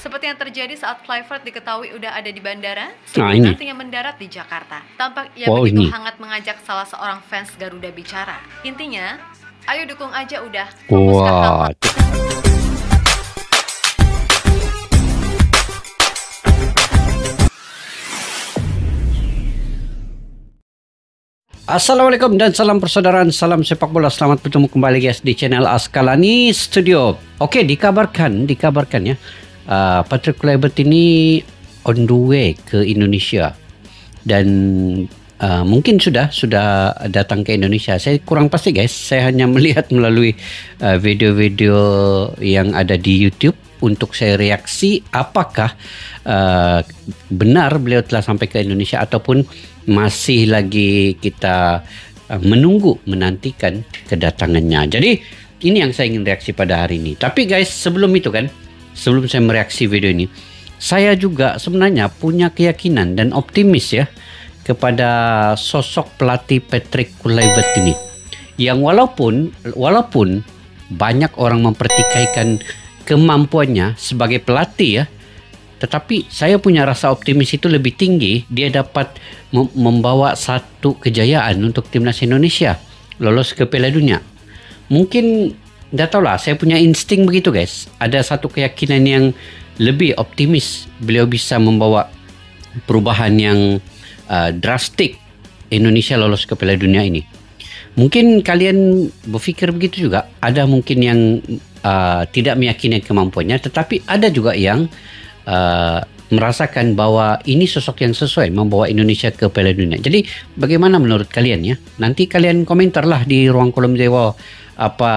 Seperti yang terjadi saat Kluivert diketahui udah ada di bandara, Nah, sebelum ini. nantinya mendarat di Jakarta. Tampak ia Wow, begitu ini. hangat mengajak salah seorang fans Garuda bicara. Intinya, ayo dukung aja udah, fokus ke hal-hal. Wah. Assalamualaikum dan salam persaudaraan, salam sepak bola. Selamat bertemu kembali guys di channel Askalani Studio. Oke, dikabarkan ya, Patrick Kluivert ini on the way ke Indonesia dan mungkin sudah datang ke Indonesia. Saya kurang pasti guys. Saya hanya melihat melalui video-video yang ada di YouTube untuk saya reaksi apakah benar beliau telah sampai ke Indonesia ataupun masih lagi kita menantikan kedatangannya. Jadi ini yang saya ingin reaksi pada hari ini. Tapi guys, sebelum saya mereaksi video ini, saya juga sebenarnya punya keyakinan dan optimis ya kepada sosok pelatih Patrick Kluivert ini, yang walaupun banyak orang mempertikaikan kemampuannya sebagai pelatih ya, tetapi saya punya rasa optimis itu lebih tinggi. Dia dapat membawa satu kejayaan untuk timnas Indonesia lolos ke Piala Dunia. Mungkin tidak tahu lah, saya punya insting begitu guys. Ada satu keyakinan yang lebih optimis beliau bisa membawa perubahan yang drastik Indonesia lolos ke Piala Dunia ini. Mungkin kalian berfikir begitu juga. Ada mungkin yang tidak meyakini kemampuannya, tetapi ada juga yang merasakan bahwa ini sosok yang sesuai membawa Indonesia ke Piala Dunia. Jadi bagaimana menurut kalian ya? Nanti kalian komentarlah di ruang kolom di bawah apa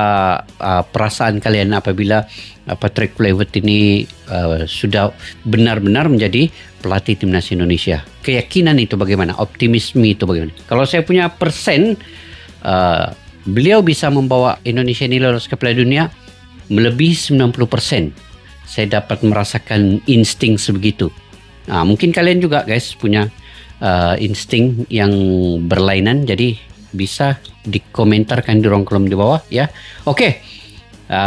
perasaan kalian apabila Patrick Kluivert ini sudah benar-benar menjadi pelatih timnas Indonesia. Keyakinan itu bagaimana? Optimisme itu bagaimana? Kalau saya punya persen, beliau bisa membawa Indonesia ini lolos ke Piala Dunia melebihi 90%. Saya dapat merasakan insting sebegitu. Nah, mungkin kalian juga guys punya insting yang berlainan. Jadi bisa dikomentarkan di ruang kolom di bawah ya. Oke,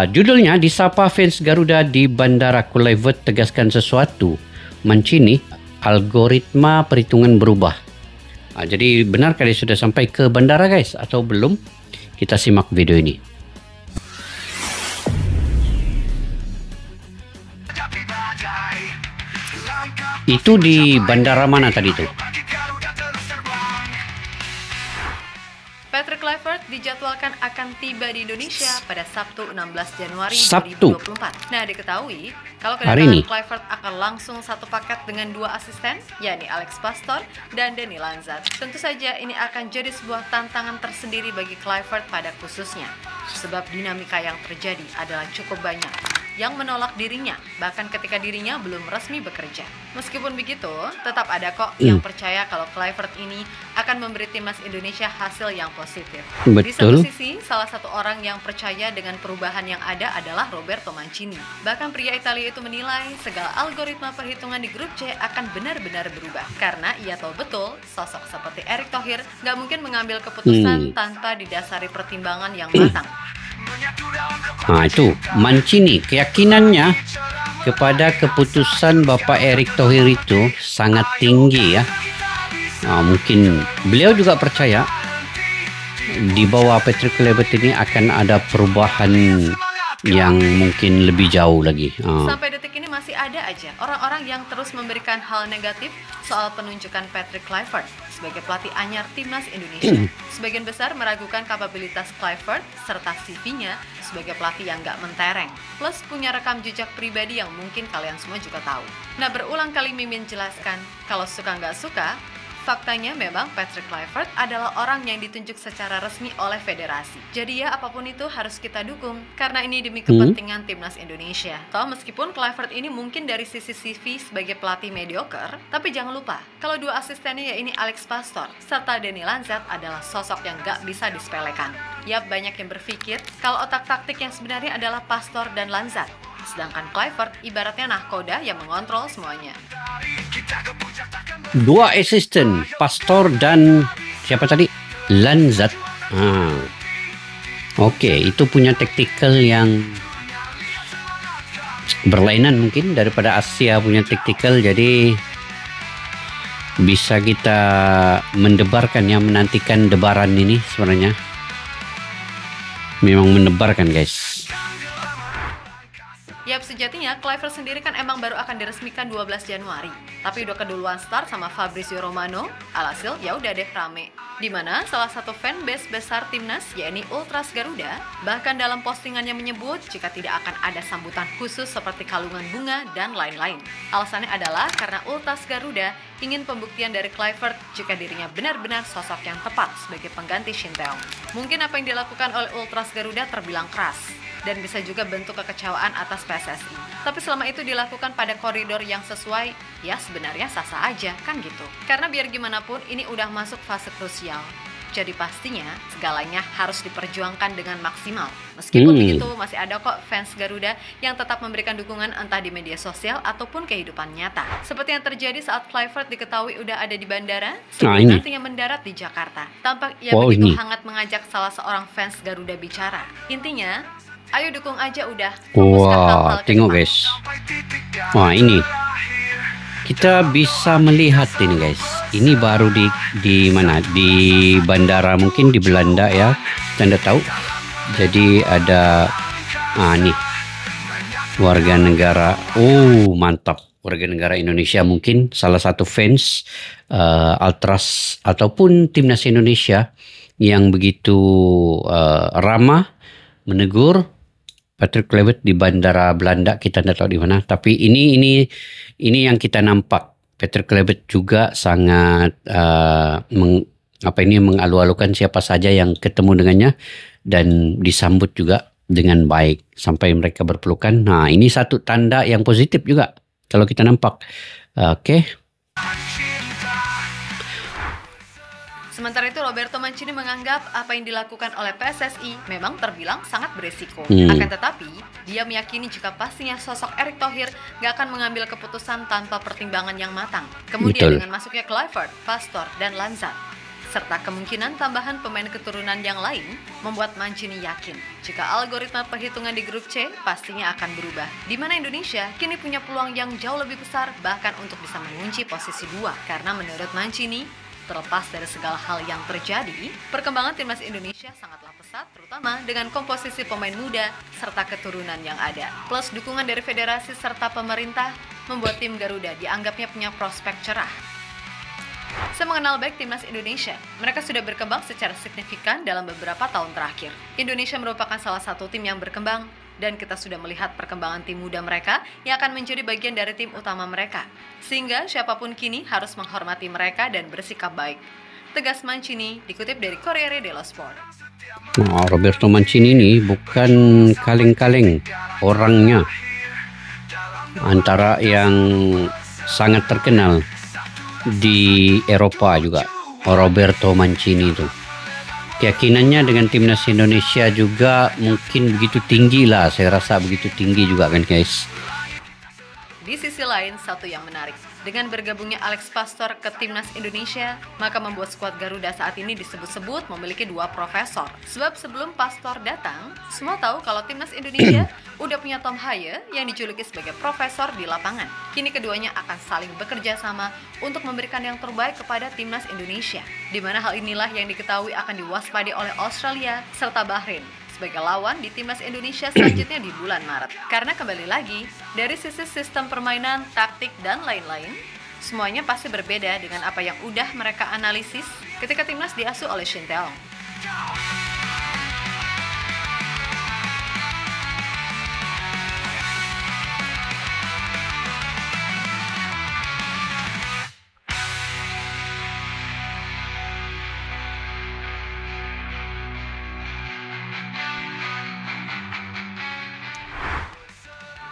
judulnya disapa fans Garuda di Bandara Kluivert tegaskan sesuatu. Mancini, algoritma perhitungan berubah. Jadi benar kalian sudah sampai ke bandara guys atau belum? Kita simak video ini. Itu di bandara mana tadi tuh? Patrick Kluivert dijadwalkan akan tiba di Indonesia pada Sabtu 16 Januari Sabtu. 2024. Nah, diketahui kalau Hari ini. kedatangan Kluivert akan langsung satu paket dengan dua asisten, yakni Alex Pastoor dan Deni Lanzat. Tentu saja ini akan jadi sebuah tantangan tersendiri bagi Kluivert pada khususnya, sebab dinamika yang terjadi adalah cukup banyak yang menolak dirinya, bahkan ketika dirinya belum resmi bekerja. Meskipun begitu, tetap ada kok yang percaya kalau Kluivert ini akan memberi timnas Indonesia hasil yang positif. Betul. Di satu sisi, salah satu orang yang percaya dengan perubahan yang ada adalah Roberto Mancini. Bahkan pria Italia itu menilai segala algoritma perhitungan di grup C akan benar-benar berubah, karena ia tahu betul sosok seperti Erick Thohir gak mungkin mengambil keputusan tanpa didasari pertimbangan yang matang. Nah itu Mancini, keyakinannya kepada keputusan Bapak Erick Thohir itu sangat tinggi ya. Mungkin beliau juga percaya di bawah Patrick Kluivert ini akan ada perubahan yang mungkin lebih jauh lagi. Sampai detik ini masih ada aja orang-orang yang terus memberikan hal negatif soal penunjukan Patrick Kluivert sebagai pelatih anyar timnas Indonesia. Sebagian besar meragukan kapabilitas Kluivert serta CV-nya sebagai pelatih yang gak mentereng, plus punya rekam jejak pribadi yang mungkin kalian semua juga tahu. Nah, berulang kali Mimin jelaskan kalau suka gak suka, faktanya memang Patrick Kluivert adalah orang yang ditunjuk secara resmi oleh federasi. Jadi ya apapun itu harus kita dukung, karena ini demi kepentingan timnas Indonesia. Toh meskipun Kluivert ini mungkin dari sisi CV sebagai pelatih mediocre, tapi jangan lupa kalau dua asistennya yaitu Alex Pastoor serta Deni Lanzat adalah sosok yang gak bisa disepelekan. Yap, banyak yang berpikir kalau otak taktik yang sebenarnya adalah Pastoor dan Lanzat, sedangkan Kluivert ibaratnya nahkoda yang mengontrol semuanya. Dua asisten, Pastoor dan siapa tadi? Lanzat. Oke, itu punya taktikal yang berlainan mungkin daripada Asia punya tactical, jadi bisa kita mendebarkan ya, menantikan debaran ini sebenarnya. Memang mendebarkan guys. Yap, sejatinya Clivert sendiri kan emang baru akan diresmikan 12 Januari. Tapi udah keduluan start sama Fabrizio Romano, alhasil ya udah deh rame. Dimana salah satu fanbase besar timnas, yakni Ultras Garuda, bahkan dalam postingannya menyebut jika tidak akan ada sambutan khusus seperti kalungan bunga dan lain-lain. Alasannya adalah karena Ultras Garuda ingin pembuktian dari Clivert jika dirinya benar-benar sosok yang tepat sebagai pengganti Shin Tae-yong. Mungkin apa yang dilakukan oleh Ultras Garuda terbilang keras dan bisa juga bentuk kekecewaan atas PSSI. Tapi selama itu dilakukan pada koridor yang sesuai, ya sebenarnya sah-sah aja kan gitu. Karena biar gimana pun ini udah masuk fase krusial. Jadi pastinya segalanya harus diperjuangkan dengan maksimal. Meskipun begitu masih ada kok fans Garuda yang tetap memberikan dukungan entah di media sosial ataupun kehidupan nyata. Seperti yang terjadi saat Clivert diketahui udah ada di bandara sebelum nantinya mendarat di Jakarta. Tampak ia begitu hangat mengajak salah seorang fans Garuda bicara. Intinya, ayo dukung aja udah. Wah, tengok guys. Wah, ini kita bisa melihat ini guys. Ini baru di mana? Di bandara mungkin di Belanda ya. Anda tahu. Jadi ada nih warga negara. Oh, mantap. Warga negara Indonesia mungkin salah satu fans Ultras ataupun timnas Indonesia yang begitu ramah menegur Patrick Kluivert di bandara Belanda. Kita tidak tahu di mana, tapi ini yang kita nampak. Patrick Kluivert juga sangat mengalu-alukan siapa saja yang ketemu dengannya dan disambut juga dengan baik sampai mereka berpelukan. Nah, ini satu tanda yang positif juga kalau kita nampak. Oke. Sementara itu Roberto Mancini menganggap apa yang dilakukan oleh PSSI memang terbilang sangat beresiko. Akan tetapi, dia meyakini jika pastinya sosok Erick Thohir gak akan mengambil keputusan tanpa pertimbangan yang matang. Kemudian dengan masuknya Kluivert, Pastore, dan Lanzat, serta kemungkinan tambahan pemain keturunan yang lain, membuat Mancini yakin jika algoritma perhitungan di grup C pastinya akan berubah. Di mana Indonesia kini punya peluang yang jauh lebih besar bahkan untuk bisa mengunci posisi 2. Karena menurut Mancini, terlepas dari segala hal yang terjadi, perkembangan timnas Indonesia sangatlah pesat, terutama dengan komposisi pemain muda serta keturunan yang ada. Plus dukungan dari federasi serta pemerintah membuat tim Garuda dianggapnya punya prospek cerah. Saya mengenal baik timnas Indonesia. Mereka sudah berkembang secara signifikan dalam beberapa tahun terakhir. Indonesia merupakan salah satu tim yang berkembang, dan kita sudah melihat perkembangan tim muda mereka yang akan menjadi bagian dari tim utama mereka. Sehingga siapapun kini harus menghormati mereka dan bersikap baik. Tegas Mancini dikutip dari Corriere dello Sport. Nah, Roberto Mancini ini bukan kaleng-kaleng orangnya. Antara yang sangat terkenal di Eropa juga, Roberto Mancini itu. Keyakinannya dengan timnas Indonesia juga mungkin begitu tinggi lah. Saya rasa begitu tinggi juga kan guys. Di sisi lain, satu yang menarik. Dengan bergabungnya Alex Pastore ke timnas Indonesia, maka membuat skuad Garuda saat ini disebut-sebut memiliki 2 profesor. Sebab sebelum Pastore datang, semua tahu kalau timnas Indonesia udah punya Tom Haye yang dijuluki sebagai profesor di lapangan. Kini keduanya akan saling bekerja sama untuk memberikan yang terbaik kepada timnas Indonesia. Di mana hal inilah yang diketahui akan diwaspadai oleh Australia serta Bahrain sebagai lawan di timnas Indonesia selanjutnya di bulan Maret. Karena kembali lagi, dari sisi sistem permainan, taktik, dan lain-lain, semuanya pasti berbeda dengan apa yang udah mereka analisis ketika timnas diasuh oleh Shin Tae-yong.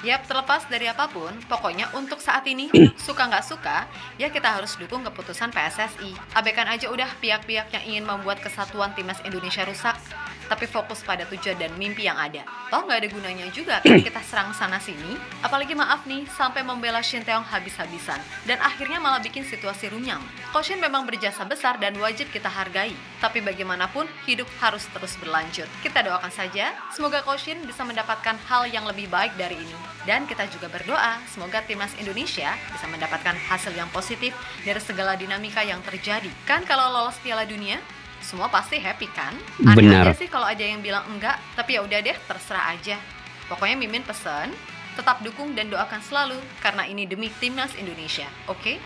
Yap, terlepas dari apapun, pokoknya untuk saat ini, suka nggak suka, ya kita harus dukung keputusan PSSI. Abaikan aja udah pihak-pihak yang ingin membuat kesatuan timnas Indonesia rusak. tapi fokus pada tujuan dan mimpi yang ada. Toh nggak ada gunanya juga kan kita serang sana sini, apalagi maaf nih, sampai membela Shin Taeyong habis-habisan, dan akhirnya malah bikin situasi runyam. Coach Shin memang berjasa besar dan wajib kita hargai, tapi bagaimanapun hidup harus terus berlanjut. Kita doakan saja, semoga Coach Shin bisa mendapatkan hal yang lebih baik dari ini. Dan kita juga berdoa, semoga timnas Indonesia bisa mendapatkan hasil yang positif dari segala dinamika yang terjadi. Kan kalau lolos Piala Dunia, semua pasti happy kan? Aneh Benar. aja sih kalau ada yang bilang enggak, tapi ya udah deh, terserah aja. Pokoknya Mimin pesen, tetap dukung dan doakan selalu, karena ini demi timnas Indonesia, oke?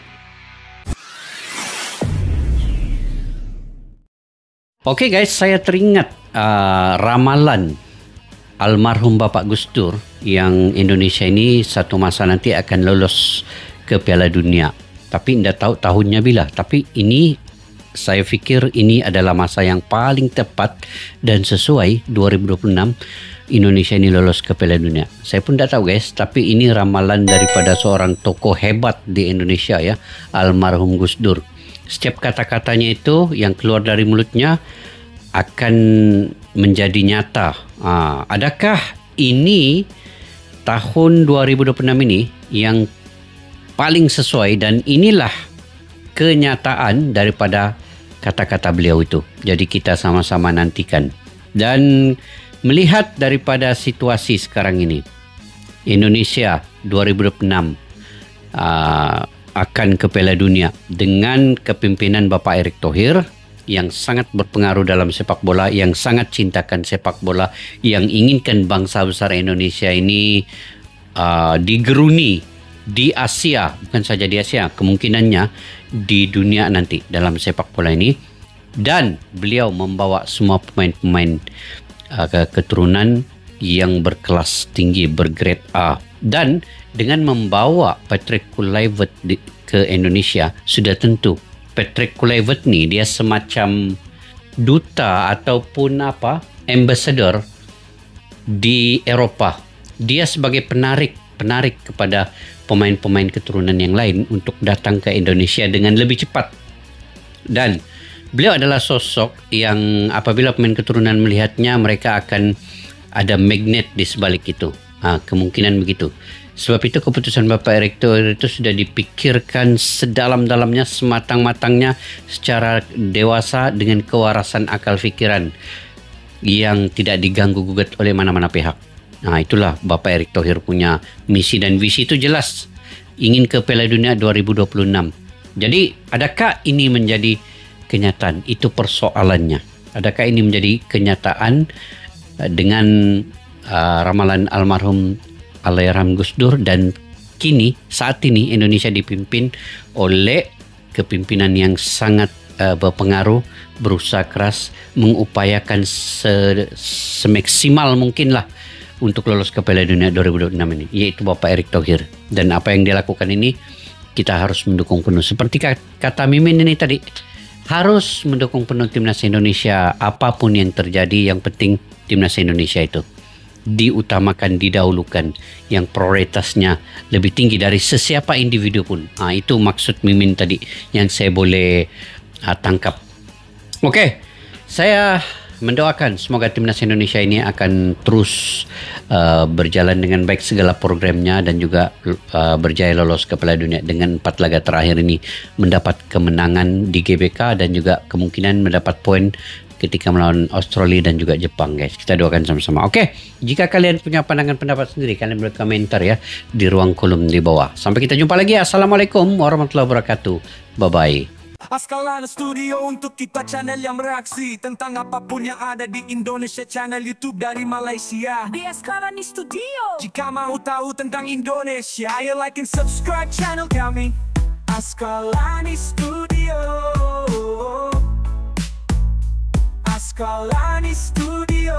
Oke guys, saya teringat ramalan almarhum Bapak Gus Dur yang Indonesia ini satu masa nanti akan lolos ke Piala Dunia. Tapi tidak tahu tahunnya bila. Tapi ini saya fikir ini adalah masa yang paling tepat dan sesuai 2026 Indonesia ini lolos ke Piala Dunia. Saya pun tidak tahu guys, tapi ini ramalan daripada seorang tokoh hebat di Indonesia ya, almarhum Gus Dur. Setiap kata-katanya itu yang keluar dari mulutnya akan menjadi nyata. Adakah ini tahun 2026 ini yang paling sesuai, dan inilah kenyataan daripada kata-kata beliau itu. Jadi kita sama-sama nantikan. Dan melihat daripada situasi sekarang ini, Indonesia 2026 akan ke Piala Dunia dengan kepimpinan Bapak Erick Thohir yang sangat berpengaruh dalam sepak bola, yang sangat cintakan sepak bola, yang inginkan bangsa besar Indonesia ini digeruni di Asia, bukan saja di Asia, kemungkinannya di dunia nanti dalam sepak bola ini. Dan beliau membawa semua pemain-pemain keturunan yang berkelas tinggi, bergrade A. Dan dengan membawa Patrick Kluivert ke Indonesia, sudah tentu Patrick Kluivert ni dia semacam duta ataupun ambassador di Eropah. Dia sebagai penarik kepada pemain-pemain keturunan yang lain untuk datang ke Indonesia dengan lebih cepat. Dan beliau adalah sosok yang apabila pemain keturunan melihatnya, mereka akan ada magnet di sebalik itu. Kemungkinan begitu. Sebab itu keputusan Bapak Erick Thohir itu sudah dipikirkan sedalam-dalamnya, sematang-matangnya, secara dewasa dengan kewarasan akal fikiran yang tidak diganggu-gugat oleh mana-mana pihak. Itulah Bapak Erick Thohir punya misi, dan visi itu jelas, ingin ke Piala Dunia 2026. Jadi adakah ini menjadi kenyataan? Itu persoalannya. Adakah ini menjadi kenyataan dengan ramalan almarhum Allahyarham Gus Dur, dan kini saat ini Indonesia dipimpin oleh kepimpinan yang sangat berpengaruh, berusaha keras, mengupayakan semaksimal mungkinlah untuk lolos ke Piala Dunia 2026 ini, yaitu Bapak Erick Thohir. Dan apa yang dia lakukan ini kita harus mendukung penuh. Seperti kata Mimin ini tadi, harus mendukung penuh timnas Indonesia apapun yang terjadi. Yang penting timnas Indonesia itu diutamakan, didahulukan, yang prioritasnya lebih tinggi dari sesiapa individu pun. Itu maksud Mimin tadi yang saya boleh tangkap. Oke, saya mendoakan semoga timnas Indonesia ini akan terus berjalan dengan baik segala programnya, dan juga berjaya lolos ke Piala Dunia dengan 4 laga terakhir ini, mendapat kemenangan di GBK dan juga kemungkinan mendapat poin ketika melawan Australia dan juga Jepang guys. Kita doakan sama-sama. Oke, jika kalian punya pandangan pendapat sendiri, kalian boleh komentar ya di ruang kolom di bawah. Sampai kita jumpa lagi. Assalamualaikum warahmatullahi wabarakatuh. Bye-bye. Askalani Studio untuk kita channel yang bereaksi tentang apapun yang ada di Indonesia, channel YouTube dari Malaysia di Askalani Studio. Jika mau tahu tentang Indonesia, ayo like and subscribe channel kami Askalani Studio. Askalani Studio.